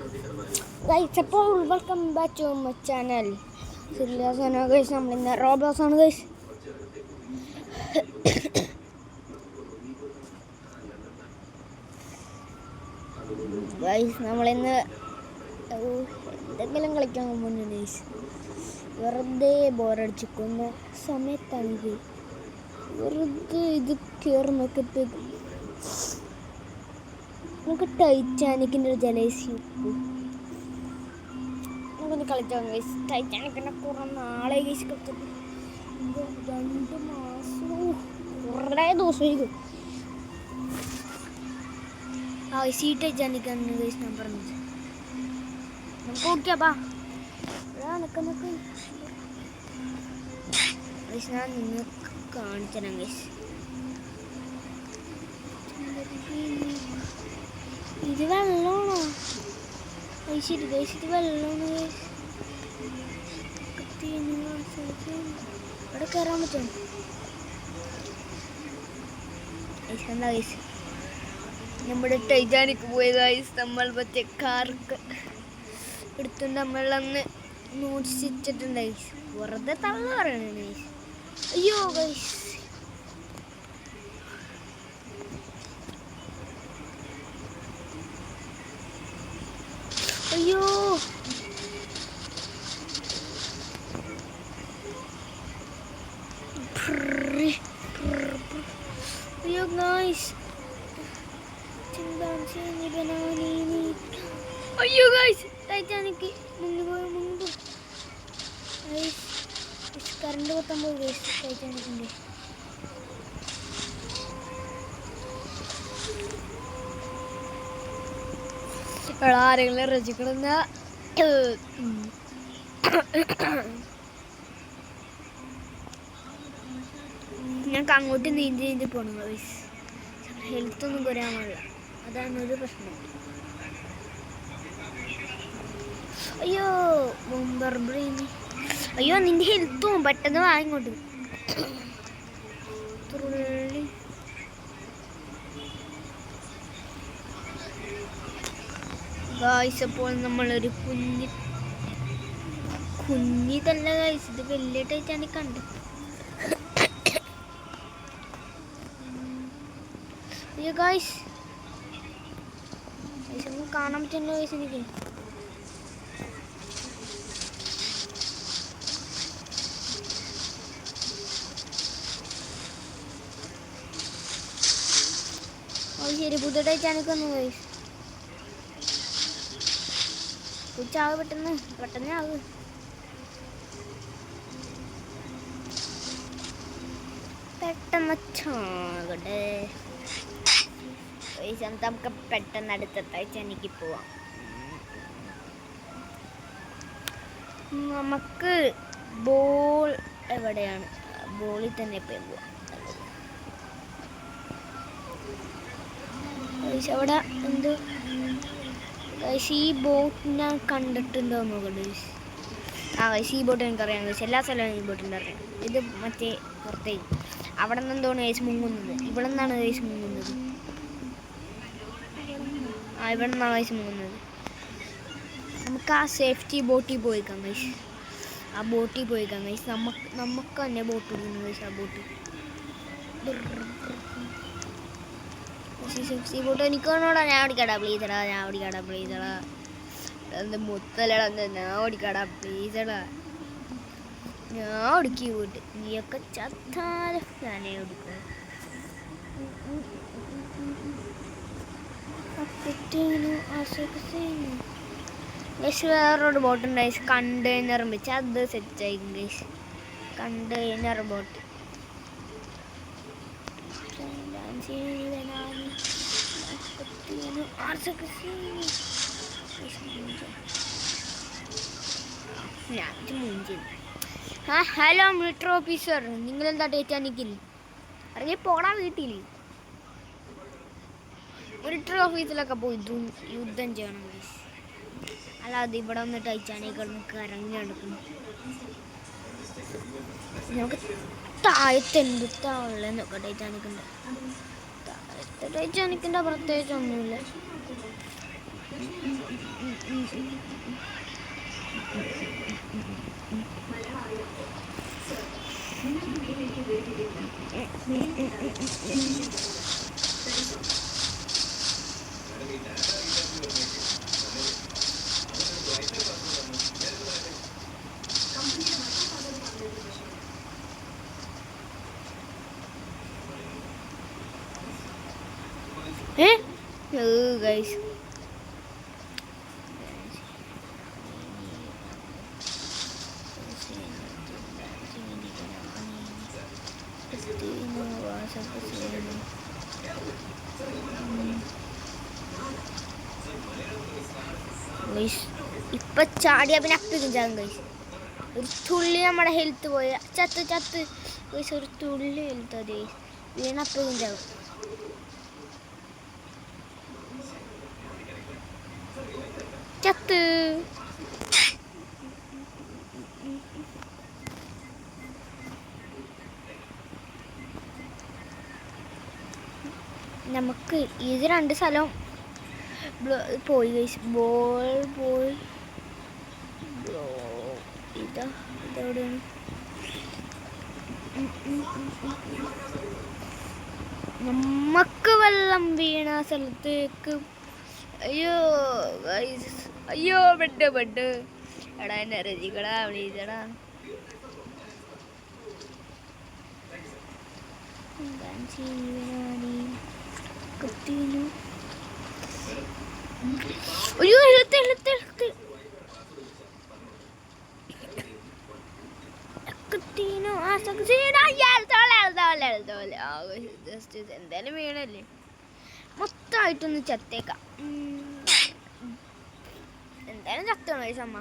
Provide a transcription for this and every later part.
Guys, അപ്പോൾ welcome back to my channel. സീരിയസാണ് guys, നമ്മളിന്ന് റോബ്ലോക്സ് ആണ് ഗൈസ്. ഗൈസ് നമ്മളിന്ന് എന്തെങ്കിലും കളിക്കാൻ പോകുന്നു ഗൈസ്. വെറുതെ ബോറടിച്ചിരിക്കുന്ന സമയത്താണ് ഗൈസ്. വെറുതെ ഇത് കയറി നോക്കട്ടെ. നമുക്ക് ടൈറ്റാനിക്കിൻ്റെ ഒരു ജലേസി നമുക്കൊന്ന് കളിച്ചാൽ ഗൈസ്. ടൈറ്റാനിക്കിൻ്റെ കുറേ നാളെ ഗൈസ് കളിച്ചിട്ട് 2 മാസവും കുറേ ദിവസമായിരിക്കും. ആ ഗൈസ്, ഈ ടൈറ്റാനിക്കാണ് ഗൈസ് ഞാൻ പറഞ്ഞത്. നമുക്ക് ഓക്കെപ്പാ നിൽക്കുന്നൊക്കെ ഗൈസ്. ഞാൻ നിങ്ങൾക്ക് കാണിച്ചു തരാം ഗൈസ്. ഇത് വെള്ളമാണോ? ശരി ഗൈസ്, ഇത് വെള്ളമാണ് ഗൈസ്. ഇവിടെ കയറാൻ പറ്റും ഗൈസ്. എന്താ ഗൈസ്, നമ്മുടെ ടൈറ്റാനിക് പോയ ഗൈസ്. നമ്മൾ മറ്റേ കാർക്ക് എടുത്തുകൊണ്ട് നമ്മളന്ന് നോട്ടിച്ചിട്ടുണ്ട് ഗൈസ്. വെറുതെ തള്ള പറയണ ഗൈസ്. അയ്യോ ഗൈസ്, അയ്യോ അയ്യോ ഗൈസ്, അയ്യോ ഗൈസ്, ടൈറ്റാനിക് മുമ്പ് കറണ്ട് കൊത്താൻ പോയി ഗൈസ്. ടൈറ്റാനിക്കിൻ്റെ ആരെങ്കിലും രചിക്കണമെന്ന ഞങ്ങൾക്ക് അങ്ങോട്ട് നീന്തി പോകണം ഗൈസ്. ഹെൽത്തൊന്നും കുറയാൻ പാടില്ല, അതാണ് ഒരു പ്രശ്നം. അയ്യോ ബോംബർ ബ്രെയിൻ, അയ്യോ നിന്റെ ഹെൽത്തും പെട്ടെന്ന് വാങ്ങിക്കോട്ട്. ഗൈസ്, അപ്പോൾ നമ്മളൊരു കുഞ്ഞിതല്ല ഗൈസ്, ഇത് വലിയ ടൈറ്റാനിക് ഉണ്ട്. അയ്യോ ഗൈസ്, ഒന്നും കാണാൻ പറ്റുന്നല്ലോ ഗൈസ് എനിക്ക്. ശരി, പുതിയ ടൈറ്റാനിക് വന്നു ഗൈസ്. ചാവ് പെട്ടെന്ന് ആവ്. പെട്ടെന്ന് ചാകട്ടെ ഗൈസ്. നമുക്ക് പെട്ടെന്ന് അടുത്ത ടൈറ്റാനിക്കിൽ പോവാം. നമുക്ക് ബോൾ എവിടെയാണ്? ബോളിൽ തന്നെ പോവാം ഗൈസ്. അവിടെ എന്ത് ഗൈസ്, ഈ ബോട്ട് ഞാൻ കണ്ടിട്ടുണ്ടോ നോക്കട്ടെ ഗൈസ്. ആ ഗൈസ്, ഈ ബോട്ട് എനിക്കറിയാം ഗൈസ്. എല്ലാ സ്ഥലവും ഈ ബോട്ടിൻ്റെ അറിയാം. ഇത് മറ്റേ പുറത്തേക്ക് അവിടെ നിന്ന് എന്തോന്ന് ഗൈസ് മുങ്ങുന്നത്. ഇവിടെ നിന്നാണ് ഗൈസ് മുങ്ങുന്നത്. ആ ഇവിടെ നിന്നാണ് ഗൈസ് മുങ്ങുന്നത്. നമുക്ക് ആ സേഫ്റ്റി ബോട്ടിൽ പോയിക്കാം ഗൈസ്. ആ ബോട്ടിൽ പോയിക്കാം ഗൈസ്. നമുക്ക് തന്നെ ബോട്ട് കൊടുക്കുന്നു ഗൈസ്. ആ ബോട്ട് ബോട്ട് എനിക്കോണോടാ. ഞാൻ ഓടിക്കാടാ പ്ലീസടാ, ഞാൻ ഓടിക്കാടാ പ്ലീസടാ. മുത്തലടാ, ഞാൻ ഓടിക്കാടാ പ്ലീസടാ. ഞാൻ ഓടിക്കി പോയിട്ട് നീയൊക്കെ ചത്താലും ഞാനേ ഓടിക്കും. ഗൈസ്, വേറൊരു ബോട്ടുണ്ട് ഗൈസ്, കണ്ടെയ്നർ വെച്ച് അത് സെറ്റായി guys. Container boat hello military officer, നിങ്ങളെന്താ ടൈറ്റാനിക്കിൽ ഇറങ്ങി പോടാ വീട്ടിൽ. മിലിറ്ററി ഓഫീസിലൊക്കെ പോയി യുദ്ധം ചെയ്യണം ഗൈസ്. അല്ലാതെ ഇവിടെ ഒന്ന് ടൈറ്റാനിക് ഇറങ്ങി നടക്കുന്നു. നമുക്ക് താഴത്തെന്താ ഉള്ളതെന്നൊക്കെ ടൈറ്റാനിക്കിൻ്റെ. ടൈറ്റാനിക്കിൻ്റെ പ്രത്യേകിച്ച് ഒന്നുമില്ല. ഗൈസ് ഇപ്പൊ ചാടിയാ പിന്നെ അപ്പിക്കും ചാകും ഗൈസ്. ഒരു തുള്ളി നമ്മുടെ ഹെൽത്ത് പോയ ചത്ത് ഗൈസ്. ഒരു തുള്ളി ഹെൽത്ത് അതെ വീണപ്പിക്കും ചാകും. ചത്ത് നമുക്ക് ഇത് 2 സ്ഥലം പോയി ഗൈസ്. ബോൾ ഇതെവിടെയാണ്? നമുക്ക് വെള്ളം വീണ സ്ഥലത്തേക്ക്. അയ്യോ ഗൈസ്, അയ്യോ ബെഡ് എടാ എന്നെ രചിക്കടാ വിളിച്ചടാ. അയ്യോ എഴുത്ത് എന്തായാലും വീണല്ലേ, മൊത്തമായിട്ടൊന്ന് ചത്തേക്കാം. എന്തായാലും ചത്തോണം ഗൈസ്. അമ്മ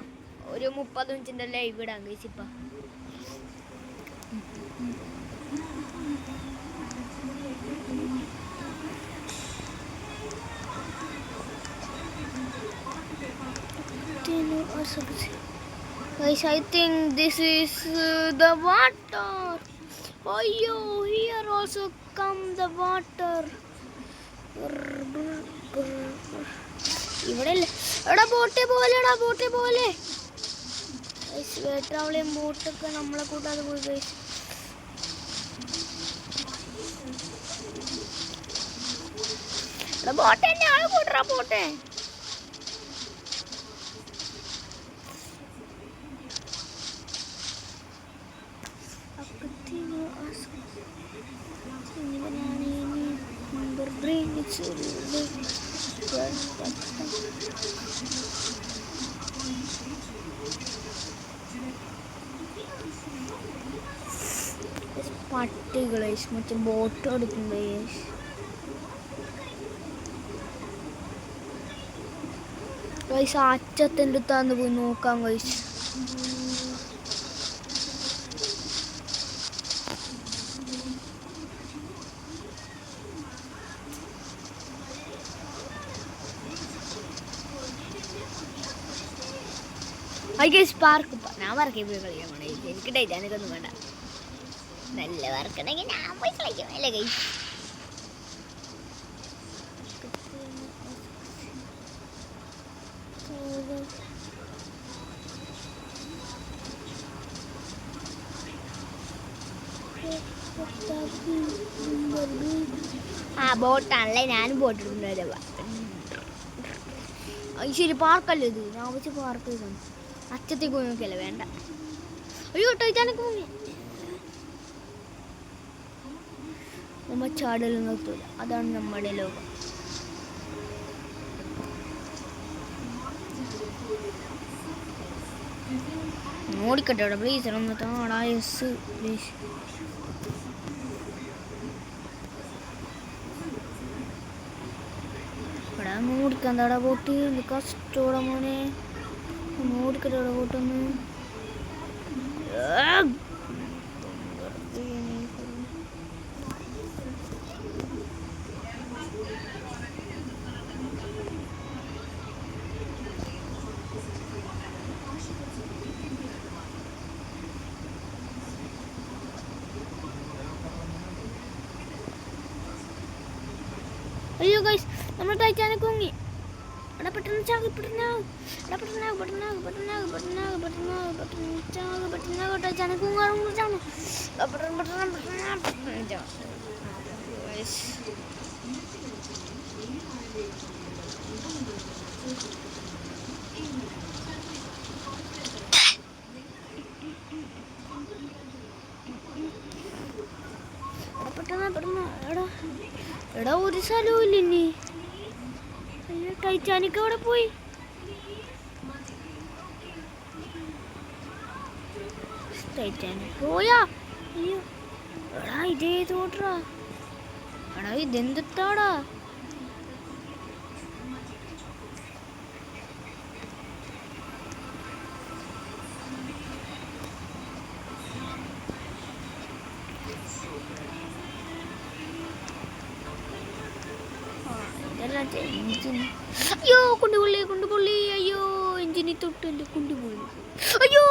ഒരു 30 മിനിറ്റിൻ്റെ ലൈവ് ഇടാം ഗൈസ്. ഇപ്പം guys, I think this is the water. Oh yo, here also come the water. ഇവിടെ എടാ ബോട്ടേ പോലെ ഗൈസ്. വേട്ടാവളെയും ബോട്ടൊക്കെ നമ്മളെ കൂട്ടാതെ പോയി ഗൈസ്. ബോട്ടെ ആളെ കൂട്ടറാ ബോട്ടെ. പട്ടികളെ മറ്റേ ബോട്ട് എടുക്കുമ്പോ ഗൈസ് അറ്റത്തിൻ്റെ അടുത്താന്ന് പോയി നോക്കാം ഗൈസ്. പാർക്ക് ഞാൻ വർക്കിൽ പോയി കളിക്കാൻ പോണേ. എനിക്ക് ടൈറ്റാനിക് ഒന്നും വേണ്ട. നല്ല വർക്കുണ്ടെങ്കിൽ ഞാൻ പോയി കളിക്കാം അല്ലേ ഗൈസ്. ആ ബോട്ടാണല്ലേ, ഞാനും ബോട്ട് ഇടുന്നുണ്ട്. ശരി പാർക്കല്ലേ ഇത്, ഞാൻ വെച്ച് പാർക്ക് ചെയ്താണ്. അച്ഛത്തേക്ക് പോയി നോക്കിയല്ലേ വേണ്ട. അയ്യോ ടൈറ്റാനിക് മൂവി നമ്മ ചാടലും നിർത്തൂല. അതാണ് നമ്മുടെ ലോകം. ഓടിക്കട്ടെ അവിടെ പ്ലീസ്. ഒന്ന് താടാ യെസ് പ്ലീസ്. ഇവിടെ ഓടിക്കാൻ താടാ ബോട്ട്. കഷ്ടോടെ മോനെ ഓടിക്കട്ടെ അവിടെ ബോട്ടൊന്ന്. അയ്യോ ഗൈസ്, നമ്മൾ ടൈറ്റാനിക് മുങ്ങി. എടാ പെട്ടെന്ന് ചാക് എടാ പെട്ടെന്ന് ചാക് ചനക്കും പെട്ടെന്ന് എടാ ഒരു സ്ഥലവും ഇല്ല ഇനി. ടൈറ്റാനിക് അവിടെ പോയി. ടൈറ്റാനിക് പോയാ? അയ്യോ എടാ ഇതേതോട്ടാ? എടാ ഇതെന്താടാ? അയ്യോ കൊണ്ടുപൊള്ളി അയ്യോ എഞ്ചിനി തൊട്ടല്ലേ കൊണ്ടുപോയി. അയ്യോ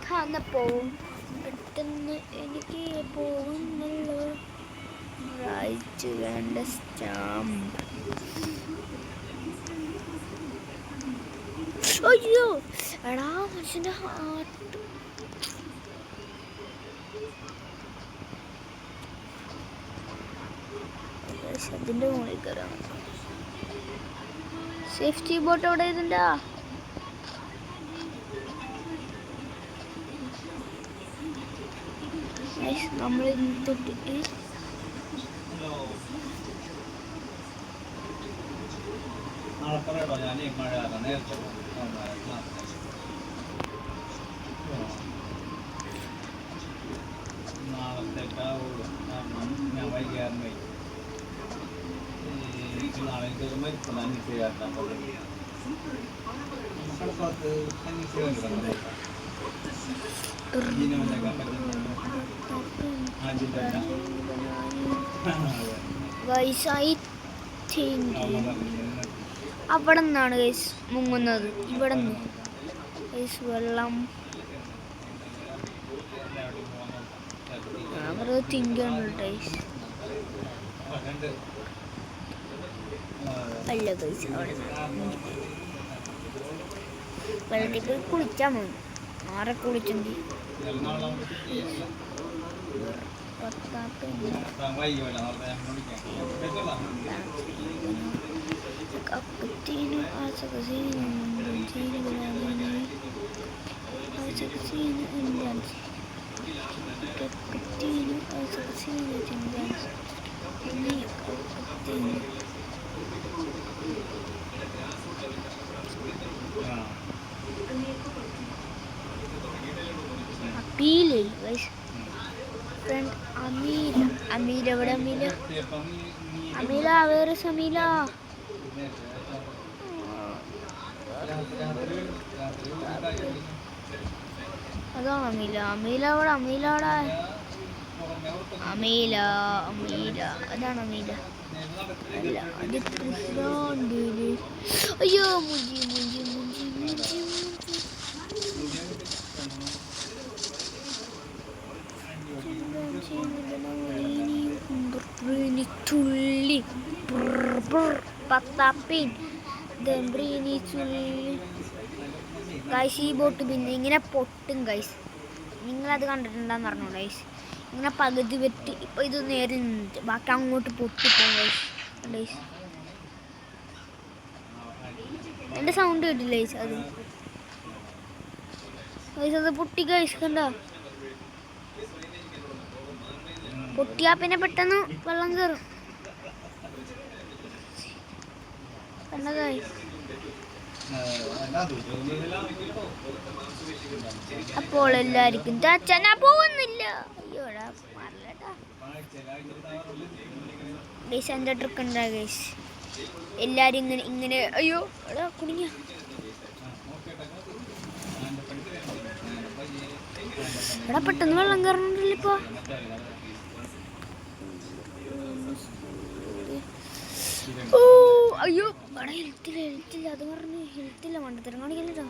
താന്നപ്പോ പെട്ടെന്ന് എനിക്ക് പോകുന്നല്ലോ. റൈറ്റ് വേണ്ട സ്റ്റാമ്പ്. അയ്യോ എടാ മനുഷ്യൻ്റെ ഹാർട്ട്. അതിൻ്റെ മുകളിൽ കയറാം. സേഫ്റ്റി ബോട്ട് എവിടെ ഇതിൻ്റെ? നമ്മൾ തൊട്ടിട്ട് അവിടെ നിന്നാണ് ഗൈസ് മുങ്ങുന്നത്. ഇവിടെ നിന്ന് ഗൈസ് വെള്ളം വെറുതെ തിങ്കാണ് ഗൈസ്. അല്ല ഗൈസ് അവിടെ വെള്ളത്തിൽ പോയി കുളിച്ചാൽ മതി. ആരെ കുളിച്ചെങ്കിൽ Cappuccino, assassino, cappuccino, Apile, guys. Friend Amila. Amila, what Amila? Amila, where is Amila? അതാണ് അമീല. അമീല അവിടെ. അമീല അവിടെ. അമീല അമീല അതാണ് അമീല. അല്ല അത് കൃഷ്ണാണ്ടില്. അയ്യോ മുഞ്ചി മുഞ്ചി മുഞ്ചി മുഞ്ചി മുഞ്ചി തുള്ളി പത്താപ്പിൻ ദംബ്രീനി ചുള്ളി. ഗൈസ് ഈ ബോട്ട് പിന്നെ ഇങ്ങനെ പൊട്ടും ഗൈസ്. നിങ്ങളത് കണ്ടിട്ടുണ്ടെന്ന് പറഞ്ഞു ഗൈസ്. ഇങ്ങനെ പകുതി വെട്ടി ഇപ്പോൾ ഇത് നേരെ നിന്നിട്ട് ബാക്കി അങ്ങോട്ട് പൊട്ടിപ്പോകും ഗൈസ്. ഗൈസ് എൻ്റെ സൗണ്ട് കേട്ടില്ല ഗൈസ്. അത് ഗൈസ് അത് പൊട്ടി ഗൈസ്. കണ്ടോ പൊട്ടിയാൽ പിന്നെ പെട്ടെന്ന് വെള്ളം കയറും. കണ്ടോ ഗൈസ്. അപ്പോൾ എല്ലാവർക്കും ചാച്ചാ പോകുന്നില്ല. അയ്യോടാ മറല്ലട്ടാ ഗൈസ്. എൻ്റെ ട്രിക്ക് ഉണ്ടാ ഗൈസ്. എല്ലാവരും ഇങ്ങനെ ഇങ്ങനെ അയ്യോ എടാ കുടുങ്ങിയ. ഇവിടെ പെട്ടെന്ന് വെള്ളം കയറണില്ല ഇപ്പൊ. ഓ അയ്യോ ഇവിടെ ഹെൽത്തില്ല അത് പറഞ്ഞ് ഹെൽത്തില്ല മണ്ടത്തരം കാണിക്കല്ലോ.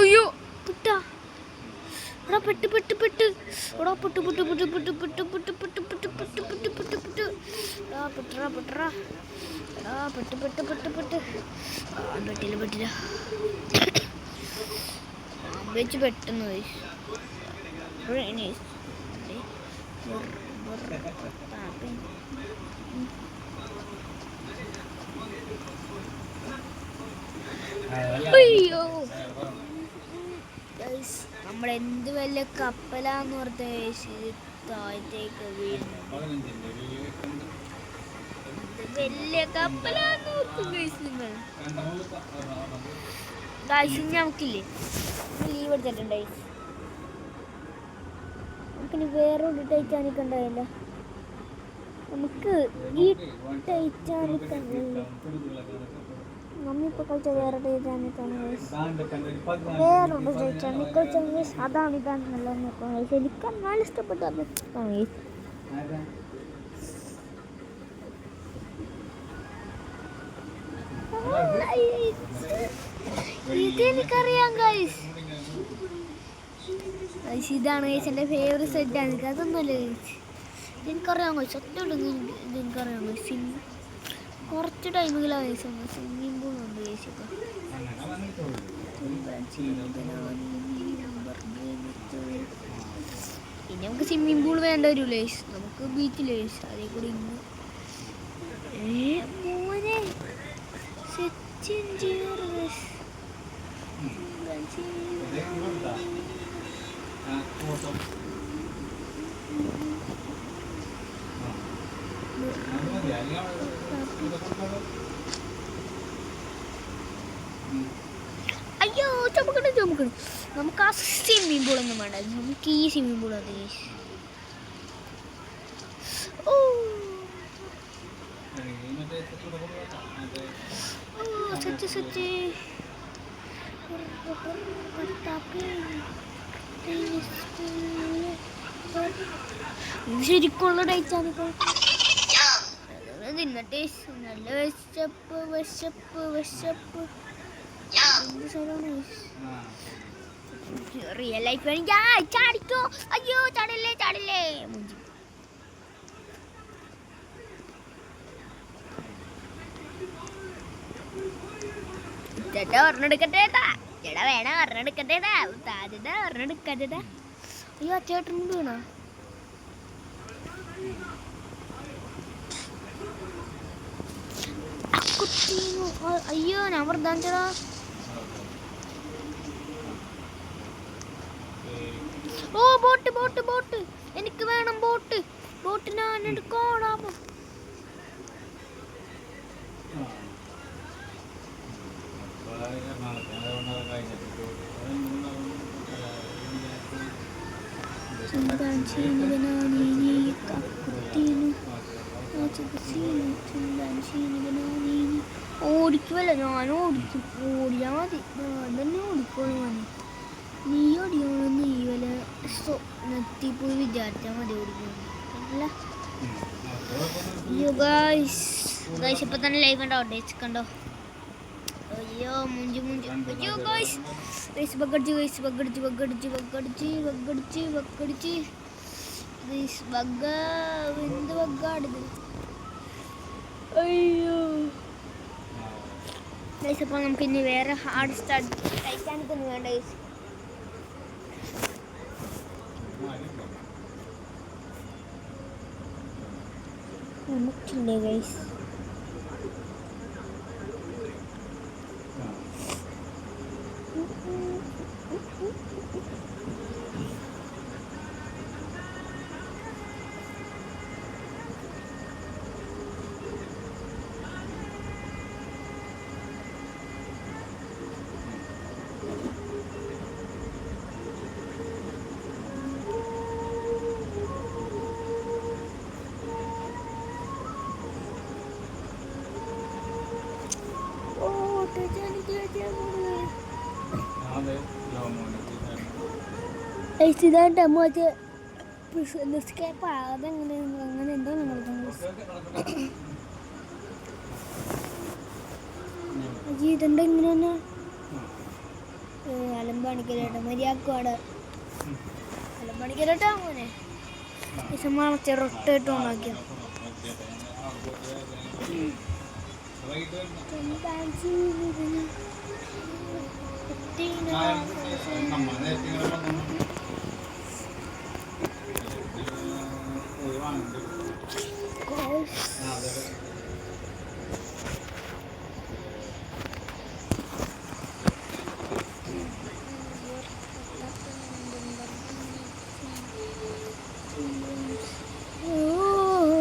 അയ്യോ പുട്ടാ ഇവിടെ പെട്ട് ഇവിടെ പുട്ട് പെട്ടില്ല വെച്ച് പെട്ടെന്ന് അയ്യോ നമ്മളെന്ത് വലിയ കപ്പലാന്ന് പറഞ്ഞ താഴത്തേക്ക് വീഴുന്നു. വലിയ കപ്പലാന്ന് നിങ്ങൾ നമുക്കില്ലേ ലീവ് എടുത്തിട്ടുണ്ടായി. നമുക്കിനി വേറെ ഒരു ടൈറ്റാനിക് ഉണ്ടായില്ല. നമുക്ക് ഈ ടൈറ്റാനിക് നമ്മിപ്പോൾ കളിച്ച വേറെ ടൈറ്റാനിക്കാണ്. വേറൊരു ടൈറ്റാനിക് കളിച്ച അതാണ് ഇതാണ് നല്ല നോക്കാം. എനിക്ക് നല്ല ഇഷ്ടപ്പെട്ടു. അത് ഇതെനിക്കറിയാം ഗൈസ്. ഇതാണ് ഗൈസ് എൻ്റെ ഫേവറേറ്റ് സെറ്റാണ്. അതൊന്നുമല്ല ഗൈസ്, എനിക്കറിയാം ഗൈസ്. ഒറ്റ എനിക്കറിയാം ഗൈസ്. കുറച്ച് ടൈമിലാണ് ഗൈസ് സ്വിമ്മിങ് പൂളുണ്ട് ഗൈസ്. ഇപ്പം പിന്നെ നമുക്ക് സ്വിമ്മിങ് പൂൾ വേണ്ട വരും ഗൈസ്. നമുക്ക് ബീച്ചിൽ ഗൈസ് അതേ കൂടി ഇന്ന് മോനെ സച്ചിൻ അയ്യോ ചുമക്കണം. നമുക്ക് ആ സ്വിമ്മിങ് പൂളൊന്നും വേണ്ട, നമുക്ക് ഈ സ്വിമ്മിങ് പൂൾ അത്. ഓ സച്ച് ശരിക്കുള്ള ടൈറ്റാനിക് തിന്നട്ടെ. നല്ല വിശപ്പ് എന്ത് സ്ഥലമാണ് റിയൽ ലൈഫ്. ചാടിക്കോ. അയ്യോ ചാടില്ലേ മുഞ്ചി. ഒരെണ്ണെടുക്കട്ടെ ചേട്ടാ, വേണം ഒരെണ്ണെടുക്കട്ടെ ഒരെണ്ണെടുക്കട്ടെ. അയ്യോ ചേട്ടൻ കൊണ്ട് വേണോ? അയ്യോ ഞാൻ വെറുതെ ചേട്ടാ. ഓ ബോട്ട് എനിക്ക് വേണം ബോട്ട് ഞാൻ എടുക്കോടാമോ? ഓടിക്കുമല്ലോ ഞാൻ ഓടിയാൽ മതി. ഞാൻ തന്നെ ഓടിക്കോളൂ. നീ ഓടിക്കണം. നീ വല്ല നെത്തിപ്പോയി വിചാരിച്ചാൽ മതി ഓടിക്കണം. അയ്യോ ഗൈസ് ഇപ്പൊ തന്നെ ലൈവ് ഉണ്ടാവട്ടെ കണ്ടോ. അയ്യോ മുഞ്ചു അയ്യോ ഗൈസ് ബഗ്ഗടിച്ച് എന്ത് ബഗ്ഗാടിത്. അയ്യോ ഗൈസ് അപ്പോൾ നമുക്ക് ഇനി വേറെ ഹാർഡ് സ്റ്റാർട്ട് ടൈറ്റാനിക് ഒന്നും വേണ്ട ഗൈസ്. നമുക്കില്ലേ ഗൈസ് ഇതായിട്ട് മറ്റേ എസ്കേപ്പ് അതെങ്ങനെ അങ്ങനെ എന്തോ നിങ്ങൾ ഇതെന്താ ഇങ്ങനെ തന്നെ അലമ്പാണിക്കലേട്ടോ മര്യാദക്കോടെ അലമ്പാണിക്കലേട്ടാ മോനെ മറ്റേ റൊട്ടായിട്ട് ഓണാക്കിയ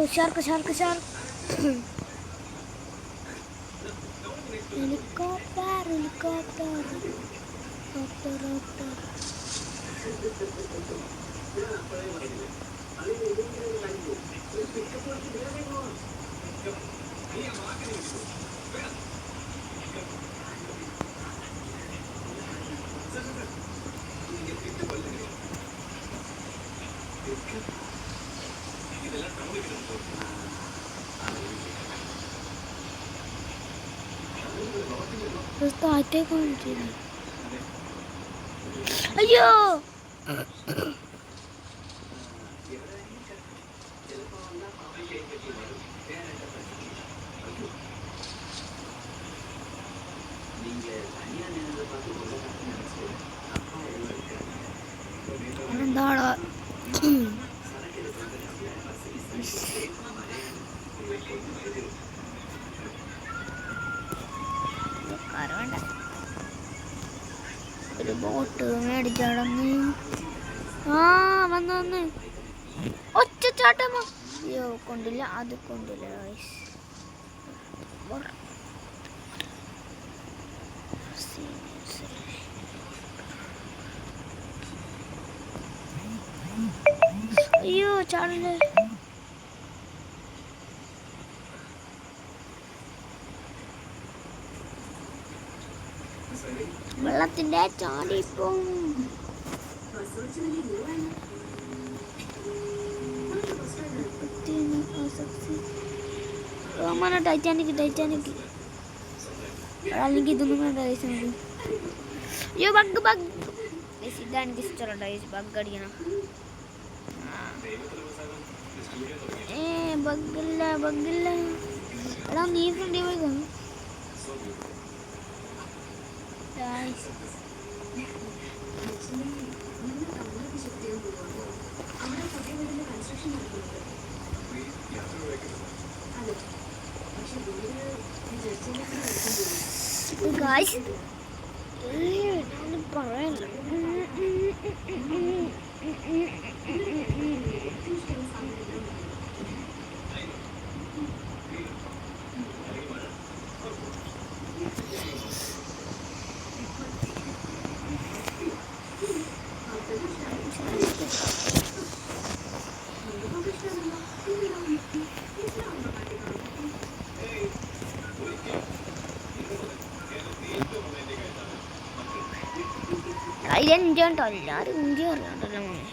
shark helicopter താഴത്തേക്ക് വന്നിട്ടില്ല അയ്യോ എന്താണ് ഒരു ബോട്ട് മേടിച്ചടന്ന് വന്ന് ഒച്ചച്ചാട്ടമോ അയ്യോ കൊണ്ടില്ല അത് കൊണ്ടില്ല അയ്യോ ചാടല്ലേ വെള്ളത്തിന്റെ ചാടിപ്പോ ടൈറ്റാനിക് അല്ലെങ്കിൽ ഇതൊന്നും വേണ്ട അയ്യോ ബഗ് ഇതാണ് എനിക്ക് ഇഷ്ടമുണ്ട് ബഗ് അടിക്കണം ബഗ്ഗില്ല എടാ നീ ഫ്രണ്ടി പോയി guys പറയല്ല ഇന്ത്യ ഉണ്ടോ എല്ലാവരും ഇന്ത്യ അറിയാണ്ടല്ലോ മോനെ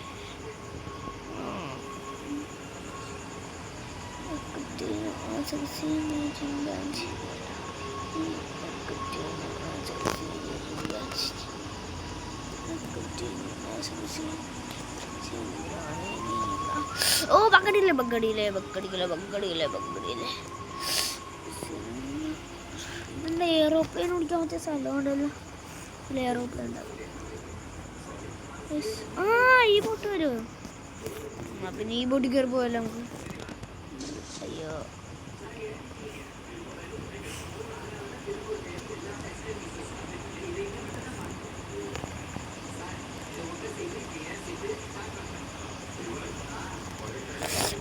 ഓ ബക്കടിയില്ലേ ഇതെന്താ എയറോപ്ലെയിൻ ഓടിക്കാൻ പറ്റിയ സ്ഥലമുണ്ടല്ലോ എയറോപ്ലെയിൻ ഉണ്ടാവും ഈ ബോട്ട് വരുമോ പിന്നെ ഈ ബോട്ടിൽ കയറി പോയല്ലോ നമുക്ക് അയ്യോ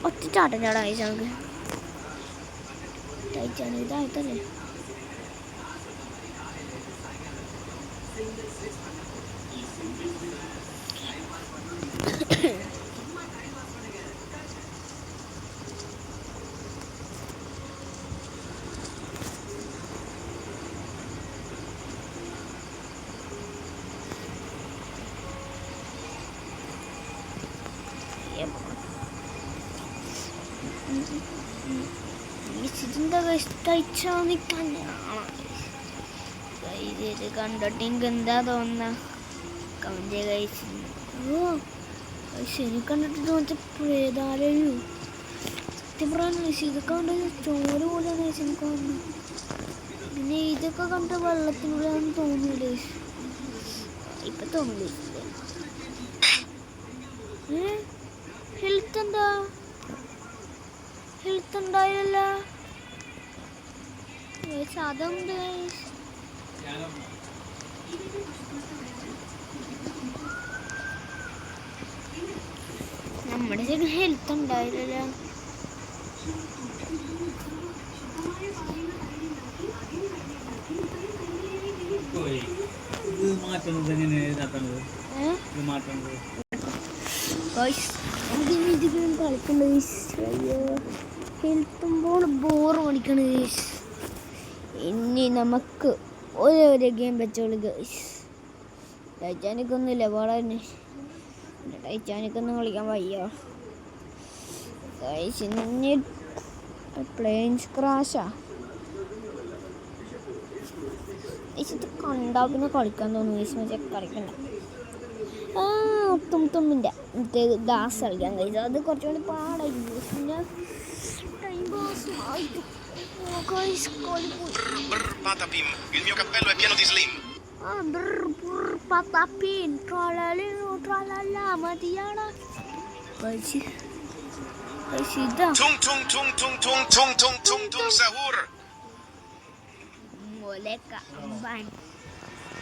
ഒറ്റച്ചാട്ടം ചാടാ നമുക്ക് ടൈറ്റാനിക് ഇതായിട്ടല്ലേ ഇതിൻ്റെ കഴിച്ചാ നിൽക്കാൻ ഇത് കണ്ടിട്ട് എനിക്ക് എന്താ തോന്നുന്ന കമന്റ് കഴിച്ചു. ശരി കണ്ടിട്ട് തോന്നിച്ച പ്രേതാലയോ സത്യം പറയാൻ ഇത് കണ്ട ചോര പോലെയാണ് എനിക്ക് തോന്നുന്നു. പിന്നെ ഇതൊക്കെ കണ്ട വെള്ളത്തിനുള്ളിലാണെന്ന് തോന്നില്ലേ ഇപ്പൊ തോന്നില്ലേ. ഹെൽത്ത് എന്താ ഹെൽത്ത് ഉണ്ടായില്ല അതുണ്ട്. നമ്മുടെ ശരി ഹെൽത്ത് ഉണ്ടായില്ല. കളിക്കണ്ട ഹെൽത്തുമ്പോൾ ബോർ പഠിക്കണ. ഇനി നമുക്ക് ഓരോ ഗെയിം വെച്ചോളൂ ഗൈസ്. ടൈറ്റാനിക് ഒന്നുമില്ല വളരെ ടൈറ്റാനിക് ഒന്നും കളിക്കാൻ വയ്യ ഗൈസ്. ഇനി പ്ലെയിൻസ് ക്രാഷാ ഇത് കണ്ടാ പിന്നെ കളിക്കാൻ തോന്നുന്നു ഗൈസ്. മറ്റേ കളിക്കണ്ട തുമ്മിൻ്റെ മറ്റേ ഗ്ലാസ് കളിക്കാൻ കഴിച്ചു. അത് കുറച്ചുകൂടി പാടായി പിന്നെ ടൈം പാസ് ആയിട്ട്.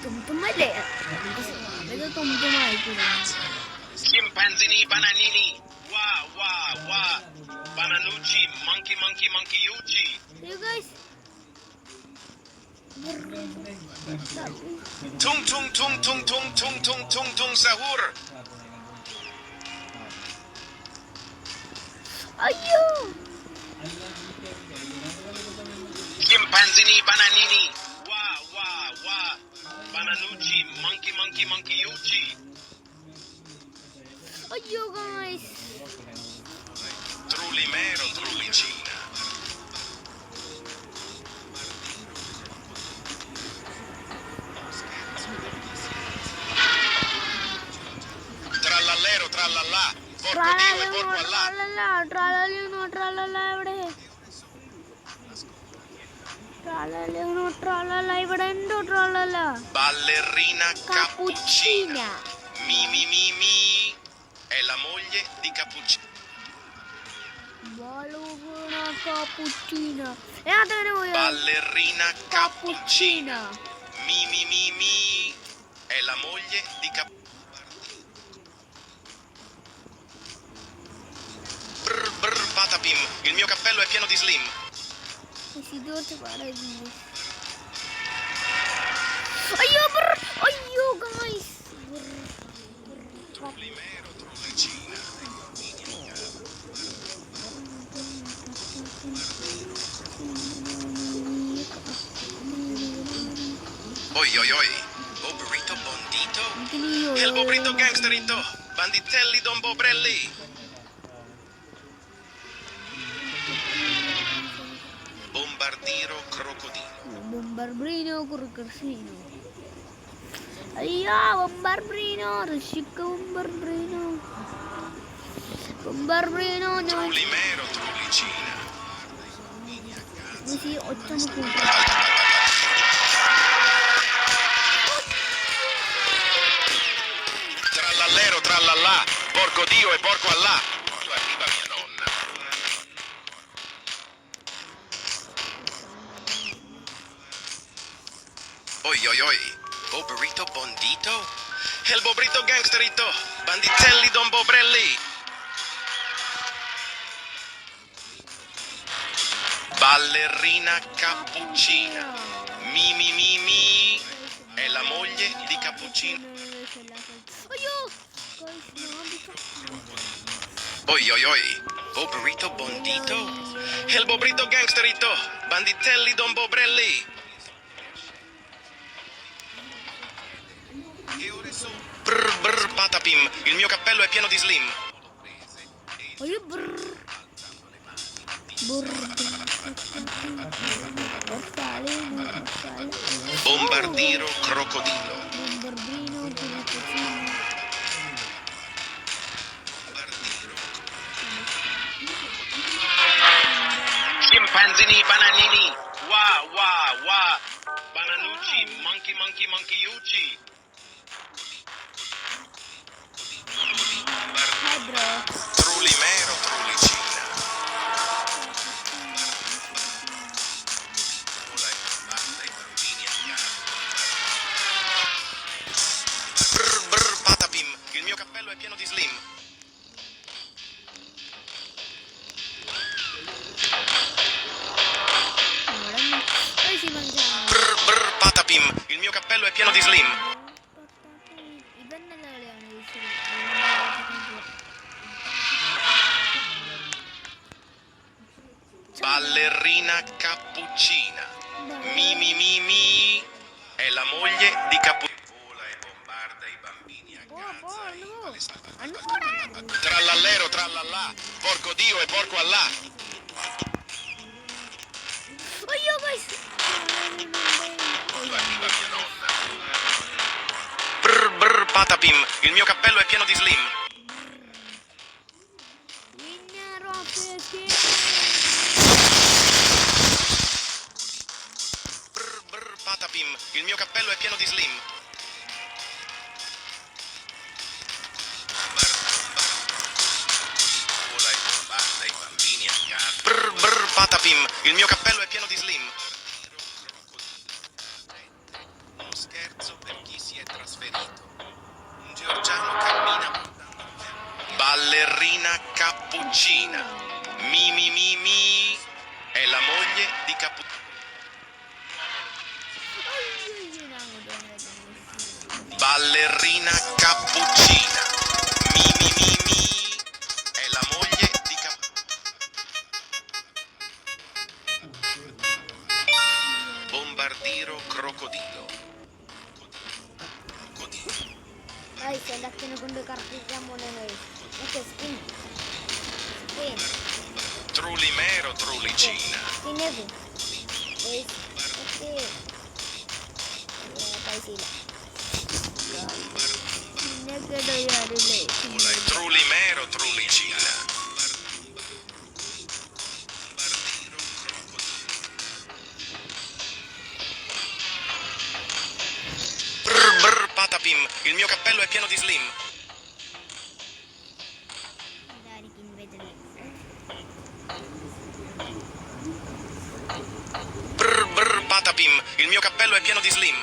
തുമ്തുമല്ലേ ഇത് തുമ്തുമായിട്ടില്ല. Scimpanzini bananini, wa wa wa, bananucci, monkey monkey monkeyucci. You guys. Tung tung tung tung tung tung tung tung tung sahur. Ayyo. Scimpanzini bananini, wa wa wa, bananucci, monkey monkey monkeyucci. Ayyo guys. Trulli mero, trulli cina. Trallallero, trallallà, porco Dio e porco Allah. Trallallà ഇവിടെ. Trallallà ഇവിടെ ഉണ്ടോ trallallà. Ballerina cappuccina. Mi mi mi mi. È la moglie di Cappuccino. Ballerina cappuccina. Ballerina cappuccina. Mi mi mi mi. È la moglie di Cappuccino. Brr brr patapim. Il mio cappello è pieno di slim. Ayyo brr. Ayyo guys. Trullimero, trullicina. Oi oi oi, Bobrito Bondito, El Bobrito Gangsterito, Banditelli Don Bobrelli. Bombardiro Crocodilo. Bombardino Crocodilo. Ayya, Bombardino, Rishika Bombardino. Bombardino, Trullimero, trullicina. Sì, 8 punti. Trallallero, trallallà, porco Dio e porco Allah. Quando arriva mia nonna. Oi oi oi, Bobrito Bondito, El Bobrito Gangsterito, Banditelli Don Bobrelli. Ballerina Cappuccina, mi mi mi mi, è la moglie di Cappuccino. Oi oi oi, Bobrito Bondito, El Bobrito Gangsterito, Banditelli Don Bobrelli. Brr brr patapim, il mio cappello è pieno di slim. Bombardiro crocodilo. Scimpanzini bananini. Wah wah wah. Bananucci, monkey monkey monkeyucci. Trulimero trulicina. Vola e bombarda i bambini a casa. Brr brr patapim, il mio cappello è pieno di slim. Brr brr patapim, il mio cappello è pieno di slim. Ballerina cappuccina. Mi mi mi mi. È la moglie di Cappuccino. Vola e bombarda i bambini a casa. Trallallero trallallà. Porco Dio e porco Allah. Brr brr patapim, il mio cappello è pieno di slim. Brr brr patapim, il mio cappello è pieno di slim. Vola e bombarda i bambini a casa. Brr brr patapim, il mio cappello è pieno di slim. Uno scherzo per chi si è trasferito. Un georgiano cammina portando un fianco. Ballerina cappuccina. Mi mi mi mi. È la moglie di Cappuccino. Ballerina cappuccina. Mi mi mi mi. È la moglie di Bombardiro crocodilo. Dai, stai andando con due carte di amore. Ok, spin. Trulimero trulicina. Spin. Ok. Dai, sì. Trulimero trulicina. Brr brr patapim, il mio cappello è pieno di slim. Brr brr patapim, il mio cappello è pieno di slim.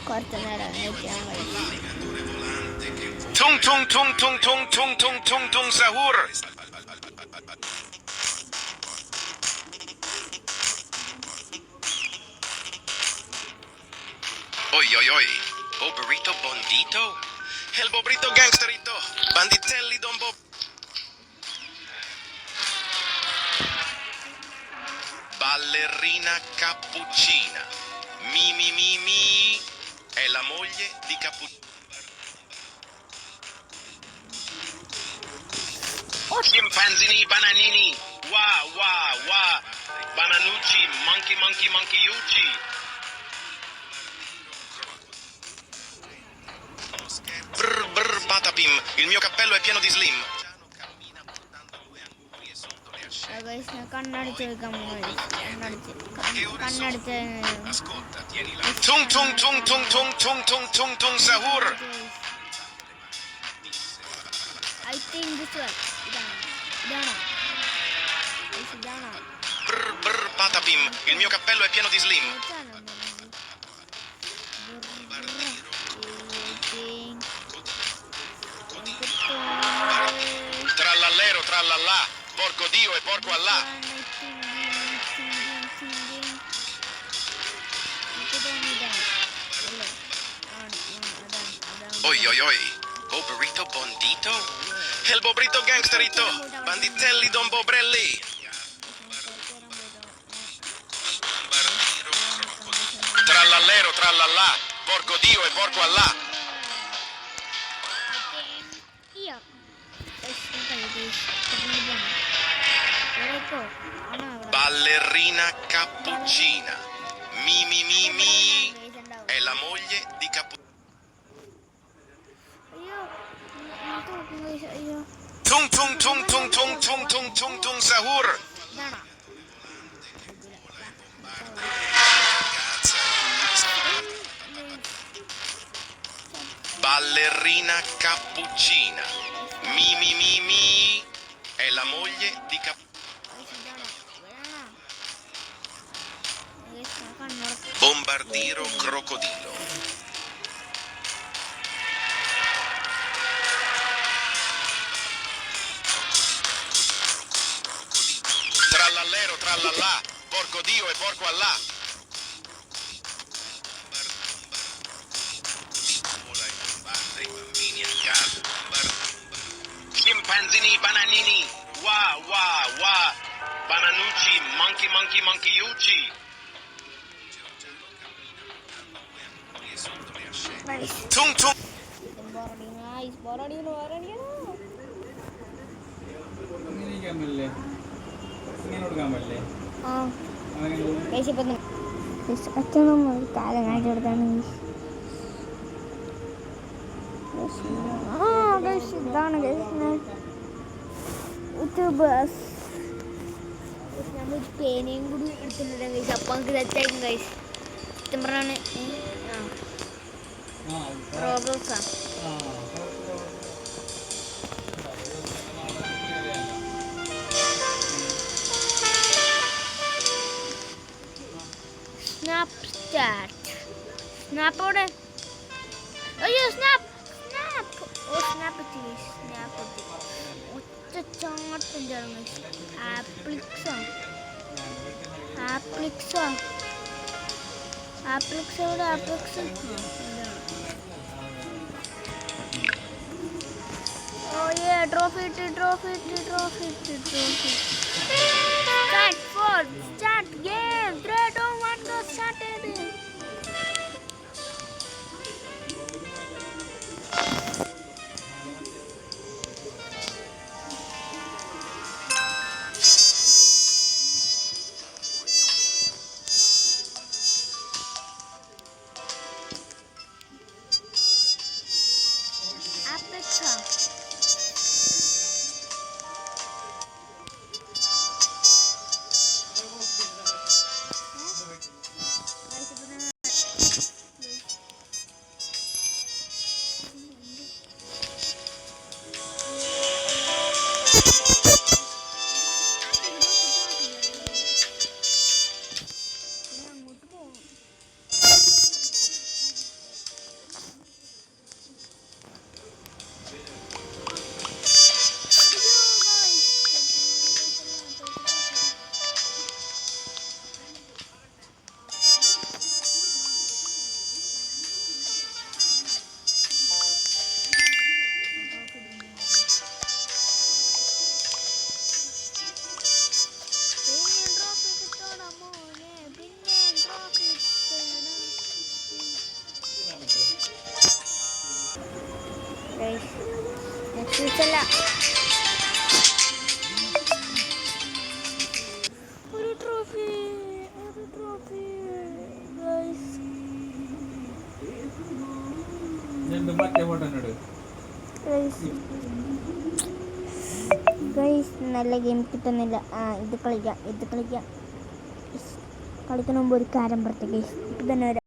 Corta nera, Tung tung tung tung tung tung tung tung tung sahur. Oi oi oi. Bobrito bondito? El bobrito gangsterito. Banditelli don Bob. Ballerina cappuccina. Mi mi mi mi. È la moglie di Cappuccino. Scimpanzini bananini. Wah wah wah. Bananucci, monkey monkey monkeyucci. Brr brr patapim, il mio cappello è pieno di slim. Ascolta, tieni la. Tung tung tung tung tung tung tung tung tung sahur. I think this one. Dana. Brr brr patapim, il mio cappello è pieno di slim. Trallallero trallallà, porco Dio e porco Allah. Oi oi oi, Bobrito bondito? El bobrito gangsterito, banditelli don Bobrelli. Trallallero trallallà, porco Dio e porco Allah. Ballerina cappuccina. Mi mi mi mi è la moglie di Cappuccino. അയ്യോ നമുക്ക് നോക്കും guys. അയ്യോ Tung tung tung tung tung tung tung tung tung sahur. ഇതാണോ Ballerina cappuccina. Mi mi mi mi è la moglie di Cappuccino. Bombardiro crocodilo. Trallallero trallallà, porco Dio e porco Allah. Scimpanzini bananini, wah wah wah, bananucci, monkey monkey monkeyucci. Tung tung. അച്ഛനും കാലങ്ങാട്ടി കൊടുത്താണ് ഇതാണ് YouTubers. നമ്മൾ പേനയും കൂടി എടുത്തിട്ടുണ്ട് കഴിച്ച് അപ്പം നമുക്ക് തെറ്റായിരിക്കും കഴിച്ച് സത്യം പറഞ്ഞാണ്. റോബോസാ സ്നാപ്ചാറ്റ് സ്നാപ്പോടെ അയ്യോ സ്നാപ്പ് സ്നാപ്പ് ഓ സ്നാപ്പ് എത്തി സ്നാപ്പ് എത്തി ഒറ്റച്ചാട്ടം ചേർന്ന് ആപ്ലിക്സോ ആപ്ലിക്സോ ആപ്ലിക്സോടെ ആപ്ലിക്സ് ഓ യേ ട്രോഫി ഇട്ട് ട്രോഫി ഇട്ട് ട്രോഫി ഇട്ട് trophy start four start game 3 2 1 go started. Africa. ഒരു ട്രോഫി നല്ല ഗെയിം കിട്ടുന്നില്ല. ഇത് കളിക്കാം കളിക്കുന്ന മുമ്പ് ഒരു കാര്യം പറട്ടെ ഗൈസ്. ഇപ്പം തന്നെ